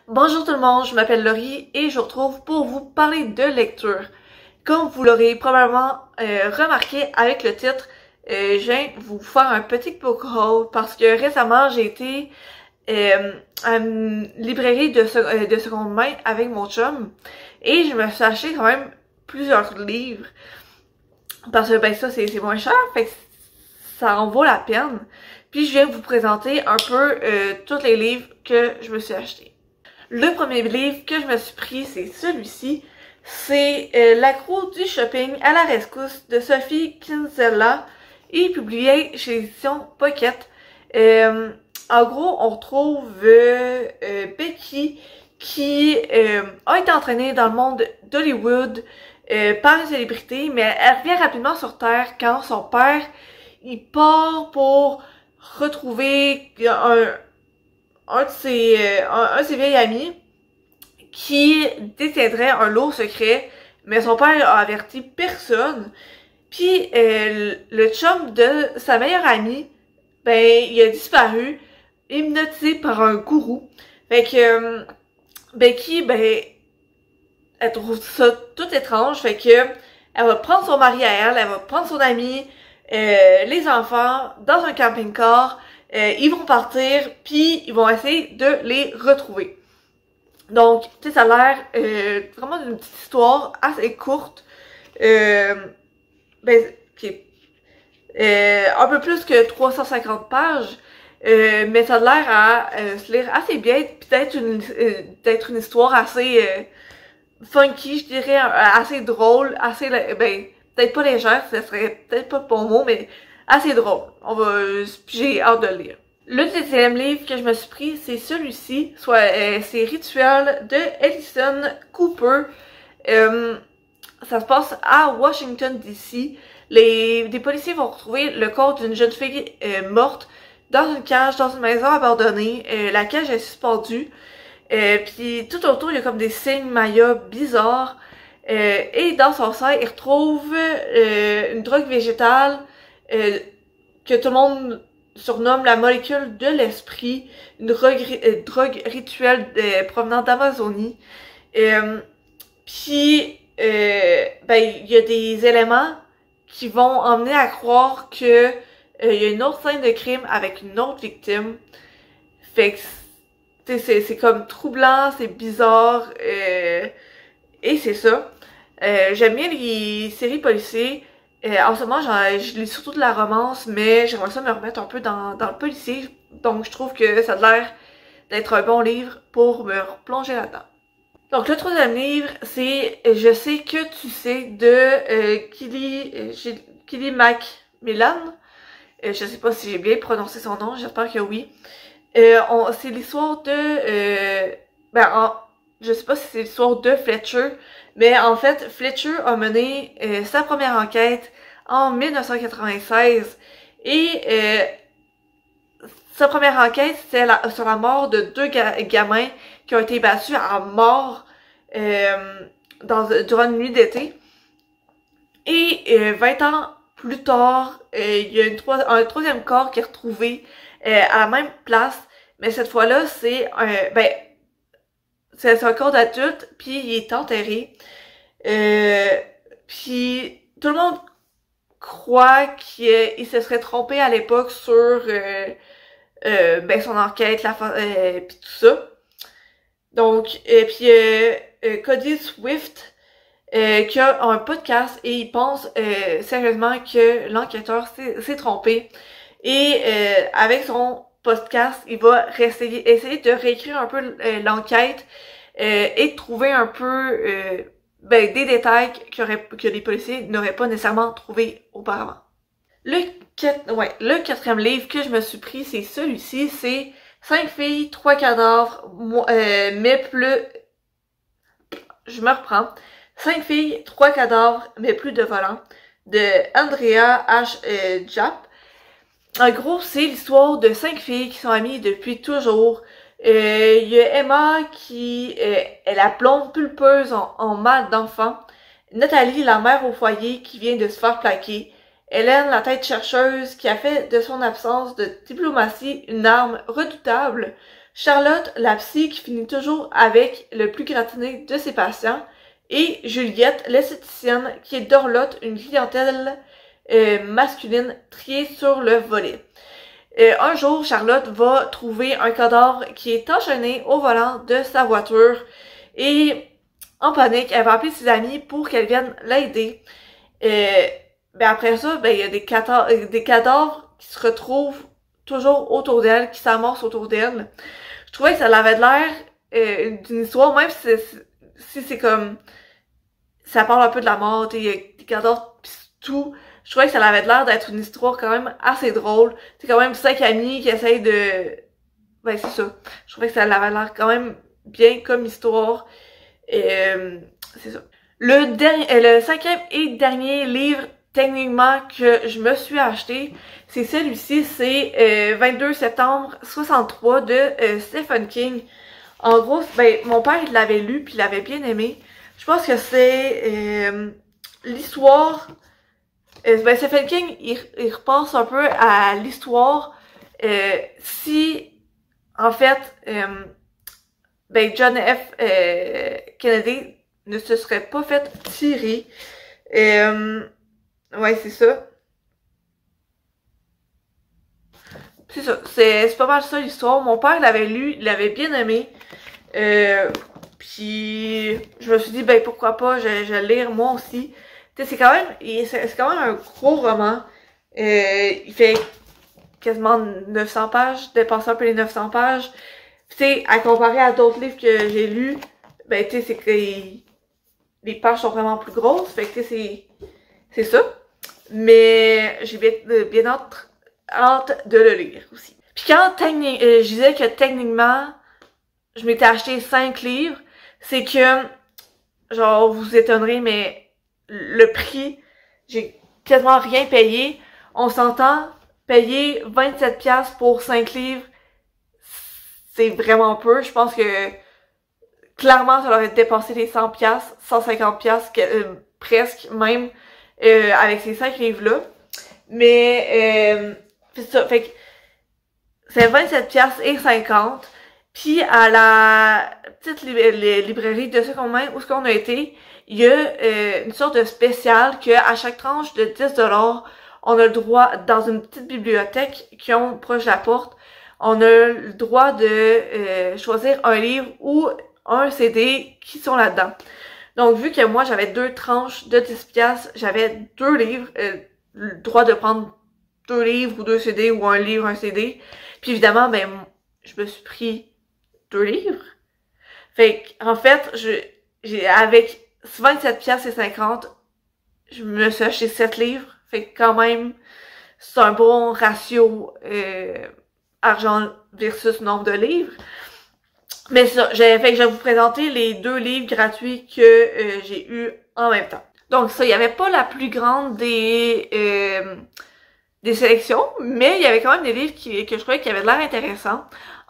Bonjour tout le monde, je m'appelle Laurie et je vous retrouve pour vous parler de lecture. Comme vous l'aurez probablement remarqué avec le titre, je viens vous faire un petit book haul parce que récemment j'ai été à une librairie de seconde main avec mon chum et je me suis acheté quand même plusieurs livres parce que ben ça c'est moins cher, fait que ça en vaut la peine. Puis je viens vous présenter un peu tous les livres que je me suis achetés. Le premier livre que je me suis pris, c'est celui-ci. C'est L'accro du shopping à la rescousse de Sophie Kinsella et publié chez l'édition Pocket. En gros, on retrouve Becky qui a été entraînée dans le monde d'Hollywood par une célébrité, mais elle revient rapidement sur Terre quand son père il part pour retrouver un de ses vieils amis qui détiendrait un lourd secret, mais son père a averti personne. Puis le chum de sa meilleure amie, ben il a disparu, hypnotisé par un gourou. Fait que Becky, ben elle trouve ça tout étrange, fait que elle va prendre son mari à elle va prendre son ami, les enfants dans un camping-car. Ils vont partir, puis ils vont essayer de les retrouver. Donc, tu sais, ça a l'air vraiment d'une petite histoire assez courte. Qui est un peu plus que 350 pages. Mais ça a l'air à se lire assez bien, puis d'être une histoire assez funky, je dirais, assez drôle, assez, ben, peut-être pas légère, ça serait peut-être pas le bon mot, mais assez drôle. J'ai hâte de le lire. Le deuxième livre que je me suis pris, c'est celui-ci, c'est Rituel de Ellison Cooper. Ça se passe à Washington DC. Des policiers vont retrouver le corps d'une jeune fille morte dans une cage, dans une maison abandonnée. La cage est suspendue. Puis tout autour, il y a comme des signes mayas bizarres. Et dans son sein, il retrouve une drogue végétale que tout le monde surnomme la molécule de l'esprit, une drogue rituelle provenant d'Amazonie. Puis, ben, il y a des éléments qui vont emmener à croire que il y a une autre scène de crime avec une autre victime. Fait que, c'est comme troublant, c'est bizarre, et c'est ça. J'aime bien les séries policières. En ce moment, je lis surtout de la romance, mais j'aimerais ça me remettre un peu dans le policier. Donc, je trouve que ça a l'air d'être un bon livre pour me replonger là-dedans. Donc, le troisième livre, c'est Je sais que tu sais de Kelly Macmillan. Je sais pas si j'ai bien prononcé son nom, j'espère que oui. C'est l'histoire de... je sais pas si c'est l'histoire de Fletcher, mais en fait, Fletcher a mené sa première enquête en 1996 et sa première enquête, c'était sur la mort de deux gamins qui ont été battus à mort durant une nuit d'été. Et 20 ans plus tard, il y a un troisième corps qui est retrouvé à la même place, mais cette fois-là, c'est un corps d'adulte, puis il est enterré. Puis tout le monde croit qu'il se serait trompé à l'époque sur son enquête, puis tout ça. Donc, Cody Swift qui a un podcast et il pense sérieusement que l'enquêteur s'est trompé. Et avec son podcast, il va essayer de réécrire un peu l'enquête et de trouver un peu des détails que les policiers n'auraient pas nécessairement trouvé auparavant. Le quatrième livre que je me suis pris, c'est celui-ci, c'est 5 filles, 3 cadavres, mais plus... Je me reprends. 5 filles, 3 cadavres, mais plus de volants, de Andrea H. Japp. En gros, c'est l'histoire de 5 filles qui sont amies depuis toujours. Il y a Emma qui est la blonde pulpeuse en mal d'enfant. Nathalie, la mère au foyer qui vient de se faire plaquer. Hélène, la tête chercheuse qui a fait de son absence de diplomatie une arme redoutable. Charlotte, la psy qui finit toujours avec le plus gratiné de ses patients, et Juliette, l'esthéticienne qui est dorlote, une clientèle masculine triée sur le volet. Un jour, Charlotte va trouver un cadavre qui est enchaîné au volant de sa voiture et en panique, elle va appeler ses amis pour qu'elles viennent l'aider. Ben après ça, ben il y a des cadavres qui se retrouvent toujours autour d'elle, qui s'amorcent autour d'elle. Je trouvais que ça avait l'air d'une histoire, même si c'est comme ça parle un peu de la mort, il y a des cadavres pis tout. Je trouvais que ça avait l'air d'être une histoire quand même assez drôle. C'est quand même 5 amis qui essayent de... Ben c'est ça. Je trouvais que ça avait l'air quand même bien comme histoire. C'est ça. Le cinquième et dernier livre techniquement que je me suis acheté, c'est celui-ci, c'est 22 septembre 63 de Stephen King. En gros, ben mon père il l'avait lu puis il l'avait bien aimé. Je pense que c'est l'histoire. Ben Stephen King, il repense un peu à l'histoire si en fait ben John F. Kennedy ne se serait pas fait tirer. Ouais, c'est ça. C'est ça. C'est pas mal ça l'histoire. Mon père l'avait lu, il l'avait bien aimé. Puis je me suis dit ben pourquoi pas, je vais le lire moi aussi. Tu sais, c'est quand même un gros roman. Il fait quasiment 900 pages, dépasse un peu les 900 pages. Tu sais, à comparer à d'autres livres que j'ai lus, ben tu sais, c'est que les pages sont vraiment plus grosses. Fait que tu sais, c'est ça. Mais j'ai bien hâte de le lire aussi. Puis quand je disais que techniquement, je m'étais acheté 5 livres, c'est que, genre, vous vous étonnerez, mais le prix, j'ai quasiment rien payé. On s'entend, payer 27$ pour 5 livres, c'est vraiment peu. Je pense que, clairement, ça aurait dépassé les 100$, 150$, presque même, avec ces 5 livres-là. Mais, c'est ça, fait que, c'est 27$ et 50$. Puis à la petite librairie de seconde main où on a été, il y a une sorte de spécial que à chaque tranche de 10$, on a le droit, dans une petite bibliothèque qui ont proche de la porte, on a le droit de choisir un livre ou un CD qui sont là-dedans. Donc vu que moi j'avais 2 tranches de 10$, j'avais 2 livres, le droit de prendre 2 livres ou 2 CD ou un livre, un CD. Puis évidemment, ben je me suis pris 2 livres. Fait en fait, j'ai avec 27$ et 50$, je me suis acheté 7 livres. Fait que quand même, c'est un bon ratio argent versus nombre de livres. Mais ça, fait que je vais vous présenter les 2 livres gratuits que j'ai eu en même temps. Donc ça, il y avait pas la plus grande des sélections, mais il y avait quand même des livres que je trouvais qui avaient l'air intéressants.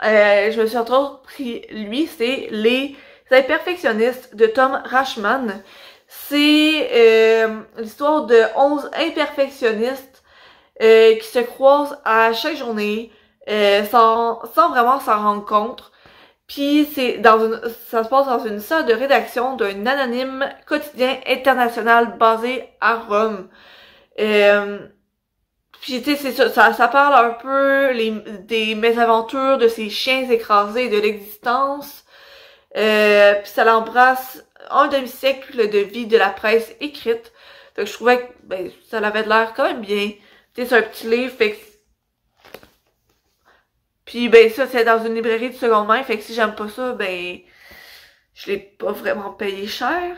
Je me suis entre autres pris lui, c'est Les Imperfectionnistes de Tom Rashman. C'est l'histoire de 11 imperfectionnistes qui se croisent à chaque journée sans vraiment s'en rendre compte. Puis ça se passe dans une salle de rédaction d'un anonyme quotidien international basé à Rome. Puis tu sais, c'est ça parle un peu des mésaventures de ces chiens écrasés de l'existence. Puis ça l'embrasse un demi-siècle de vie de la presse écrite. Fait que je trouvais que ben, ça avait l'air quand même bien. Tu sais, c'est un petit livre, fait que... Puis ben ça, c'est dans une librairie de seconde main, fait que si j'aime pas ça, ben... Je l'ai pas vraiment payé cher.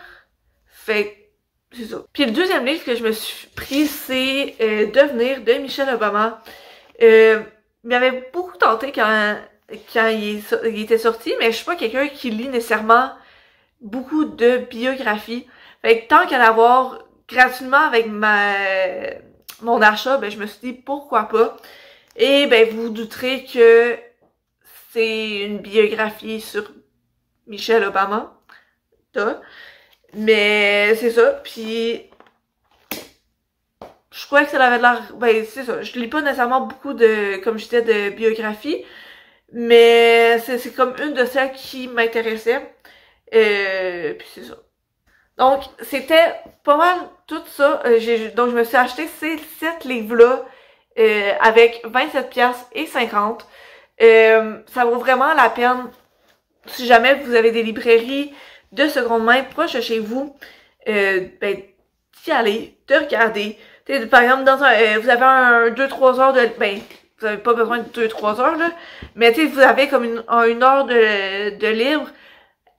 Fait que... C'est ça. Puis le deuxième livre que je me suis pris, c'est Devenir de Michelle Obama. Il m'avait beaucoup tenté quand il était sorti, mais je suis pas quelqu'un qui lit nécessairement beaucoup de biographies. Fait que tant qu'à l'avoir gratuitement avec mon achat, ben je me suis dit pourquoi pas. Et ben vous douterez que c'est une biographie sur Michelle Obama. Mais c'est ça, puis je crois que ça avait l'air... Ben c'est ça, je lis pas nécessairement beaucoup de, comme je disais, de biographies. Mais c'est comme une de celles qui m'intéressait. Puis c'est ça. Donc, c'était pas mal tout ça. Donc, je me suis acheté ces 7 livres-là avec 27,50 $. Ça vaut vraiment la peine si jamais vous avez des librairies de seconde main proches de chez vous, ben, d'y aller, de regarder. T'sais, par exemple, vous avez un 2-3 heures de... Ben, vous avez pas besoin de 2-3 heures, là. Mais tu sais, vous avez comme une heure de libre.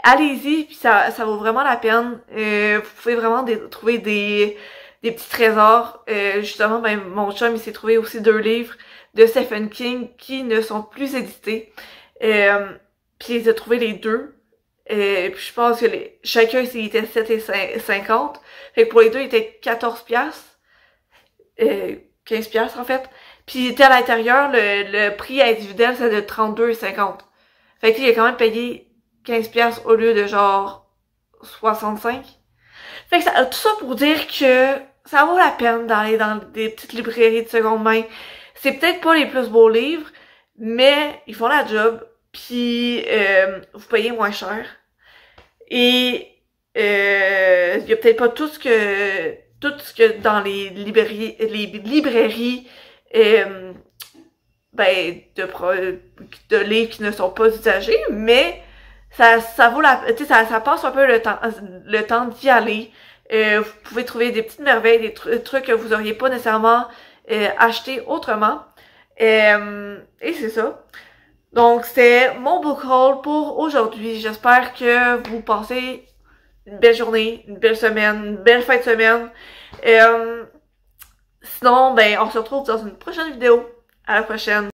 Allez-y, puis ça vaut vraiment la peine. Vous pouvez vraiment trouver des petits trésors. Justement, ben, mon chum, il s'est trouvé aussi 2 livres de Stephen King qui ne sont plus édités. Puis il a trouvé les 2. Puis je pense que chacun, il était 7,50 $. Fait que pour les 2, il était 14 $. 15 $ en fait. Puis il était à l'intérieur, le prix individuel, c'est de 32,50 $. Fait que il a quand même payé 15 $ au lieu de genre 65. Fait que tout ça pour dire que ça vaut la peine d'aller dans des petites librairies de seconde main. C'est peut-être pas les plus beaux livres, mais ils font la job, puis vous payez moins cher. Et il y a peut-être pas tout ce que dans les librairies ben de livres qui ne sont pas usagés, mais ça vaut tu sais, ça passe un peu le temps d'y aller. Vous pouvez trouver des petites merveilles, des trucs que vous auriez pas nécessairement acheté autrement. Et c'est ça. Donc, c'est mon book haul pour aujourd'hui. J'espère que vous passez une belle journée, une belle semaine, une belle fin de semaine. Sinon, ben, on se retrouve dans une prochaine vidéo. À la prochaine.